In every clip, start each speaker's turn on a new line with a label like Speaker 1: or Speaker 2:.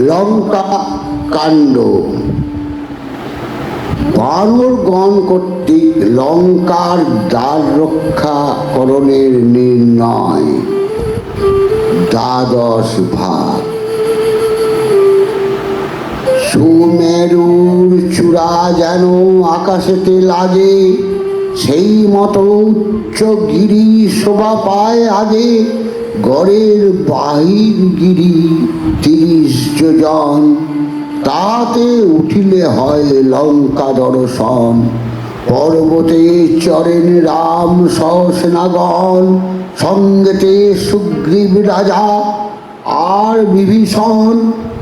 Speaker 1: লঙ্কা কাণ্ড। বানরগণ কর্তৃক লঙ্কার দ্বার রক্ষাকরণের নির্ণয়। দ্বাদশ ভাগ। সুমেরুর চূড়া যেন আকাশেতে লাগে, সেই মতো উচ্চ গিরি শোভা পায় আগে। গড়ের বাহির গিরি ৩০ যোজন, তাতে উঠিলে হয় লঙ্কা দর্শন। পর্বতে চরেন রাম সহসেনাগণ, সঙ্গেতে সুগ্রীব রাজা আর বিভীষণ।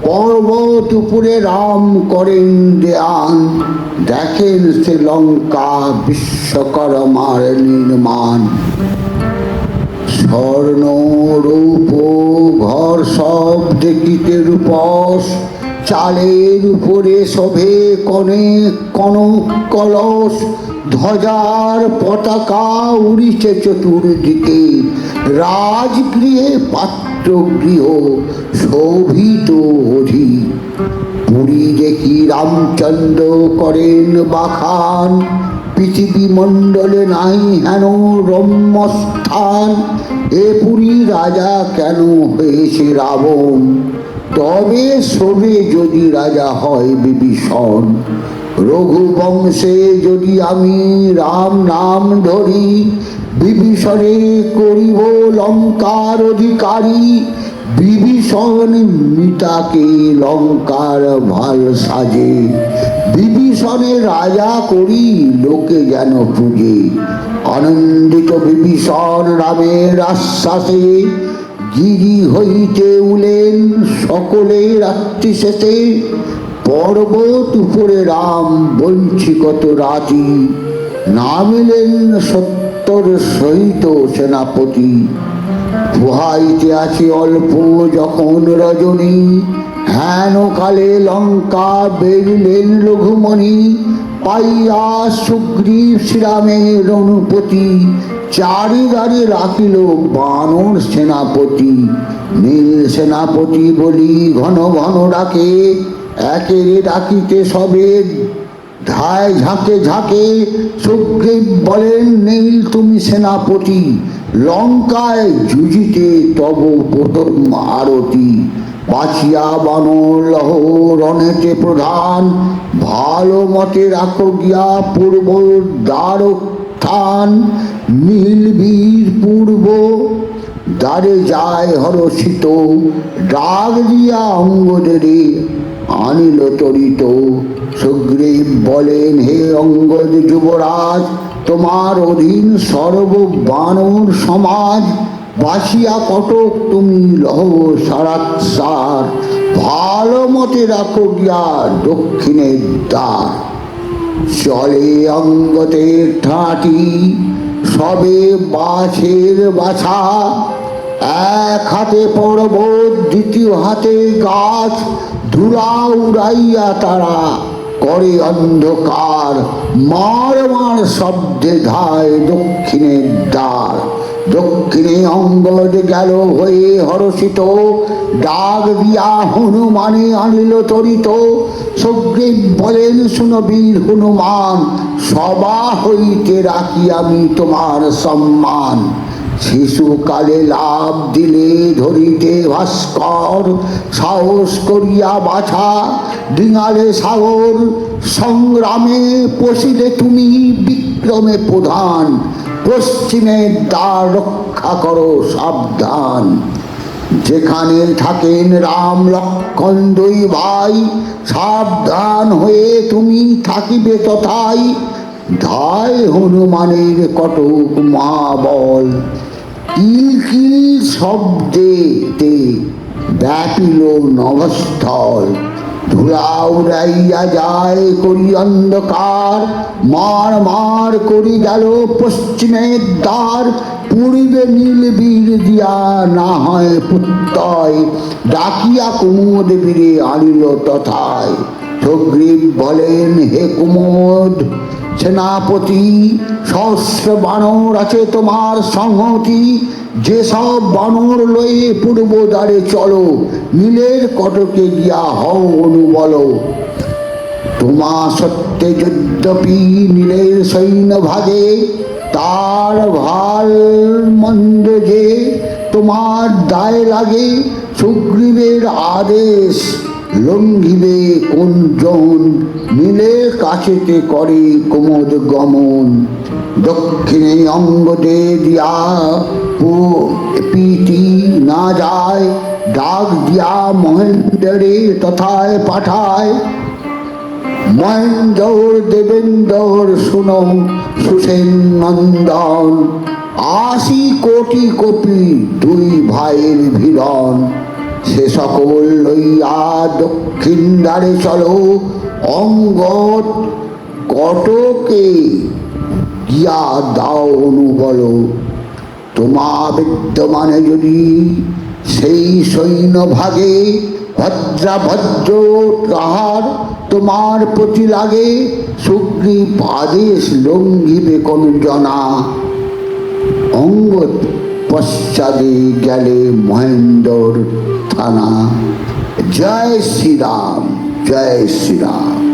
Speaker 1: পর্বত উপরে রাম করেন ধ্যান, দেখেন সে লঙ্কা বিশ্বকর্মার নির্মাণ। স্বর্ণ রূপ ঘর সব দেখিতে রূপস, চালের উপরে শোভে কনেক কনক কলস। ধ্বজার পতাকা উড়িছে চতুর্দিকে, রাজগৃহে পাত্রগৃহ শোভিত অধিক। পুরী দেখি রামচন্দ্র করেন বাখান, পৃথিবী মণ্ডলে নাই হেন রম্যস্থান। এ পুরী রাজা কেন হয়েছে রাবণ, তবে শোভে যদি রাজা হয় বিভীষণ। রঘুবংশে যদি আমি রাম নাম ধরি, বিভীষণে করিব লঙ্কার অধিকারী। বিভীষণ মিতাকে লঙ্কার ভাল সাজে, বিভীষণে রাজা করি লোকে যেন পূজে। আনন্দিত বিভীষণ রামের আশ্বাসে, গিরি হইতে উলেন সকলে রাত্রি শেষে। পর্বত উপরে রাম বঞ্চি কত রাতি, নামিলেন সত্তর সহিত সেনাপতি। পোহাইতে আছে অল্প যখন রজনী, হেন কালে লঙ্কা বেরিলেন রঘুমণি। পাইয়া সুগ্রীব শ্রীরামের অনুপতি, চারিদারে রাখিল বানর সেনাপতি। নীল সেনাপতি বলি ঘন ঘন ডাকে, একেরে ডাকিতে সবে ধায় ঝাঁকে ঝাঁকে। সুগ্রীব বলেন নীল তুমি সেনাপতি, লঙ্কায় যুজিতে তব প্রথম আরতি। বাঁচিয়া বানর লহ রণেতে প্রধান, ভালো মতে রাখো গিয়া পূর্ব দ্বারস্থান। নীল বীর পূর্ব দ্বারে যায় হরষিত, ডাক দিয়া অঙ্গদেরে আনিল তরিত। সুগ্রীব বলেন হে অঙ্গদ যুবরাজ, তোমার অধীন সর্ব বানর সমাজ। বাসিয়া কটক তুমি লহ সারাৎসার, ভালো মতে রাখো গিয়া দক্ষিণের দ্বার। চলে অঙ্গতের ঠাঁটি সবে বাছের বাছা, এক হাতে পর্বত দ্বিতীয় হাতে গাছ। ধুলা উড়াইয়া তারা করে অন্ধকার, মার মার শব্দে ধায় দক্ষিণের দ্বার। দক্ষিণে অঙ্গদ গেল হয়ে হরষিত, ডাক দিয়া হনুমানে আনিল তরিত। সুগ্রীব বলেন শুনো বীর হনুমান, সভা হইতে রাখি আমি তোমার সম্মান। শিশুকালে লাভ দিলে ধরিতে ভাস্কর, সাহস করিয়া বাছা ডিঙালে সাগর। সংগ্রামে পশিলে তুমি বিক্রমে প্রধান, পশ্চিমের দ্বার রক্ষা করো সাবধান। যেখানে থাকেন রাম লক্ষ্মণ দুই ভাই, সাবধান হয়ে তুমি থাকিবে তথায়। ধায় হনুমানের কটক মহাবল, কিল কিল শব্দেতে ব্যাপিল নভস্থল। ধুলা উড়াইয়া যায় করি অন্ধকার, মার মার করি গেল পশ্চিমের দ্বার। পূর্বে নীল বীর দিয়া না হয় প্রত্যয়, ডাকিয়া কুমুদ বীরে আনিল তথায়। সুগ্রীব বলেন হে কুমুদ, সেনাপতি, সহস্র বানর আছে তোমার সংহতি। যেসব বানর লয়ে পূর্ব দ্বারে চলো, নীলের কটকে গিয়া হও অনুবল। তোমা সত্যে যদ্যপি নীলের সৈন্য ভাগে, তার ভাল মন্দ যে তোমার দায় লাগে। সুগ্রীবের আদেশ লঙ্ঘিবে কোনজন, নীলের কাছেতে করে কুমদ গমন। দক্ষিণে অঙ্গদে দিয়া প্রীতি না যায়, ডাক দিয়া মহেন্দ্রে তথায় পাঠায়। মহেন্দ্র দেবেন্দ্র শুনো সুসেন নন্দন, ৮০ কোটি কপি দুই ভাইয়ের ভিড়ন। সে সকল লইয়া দক্ষিণ দ্বারে চলো, অঙ্গদ কটকে গিয়া দাও অনুবল। তোমা বিদ্যমানে যদি সেই সৈন্য ভাগে, ভদ্রাভদ্র তাহার তোমার প্রতি লাগে। সুগ্রীব আদেশ লঙ্ঘিবে কোন জনা, অঙ্গদ পশ্চাদে গেলে মহেন্দ্র থানা। জয় শ্রীরাম, জয় শ্রীরাম।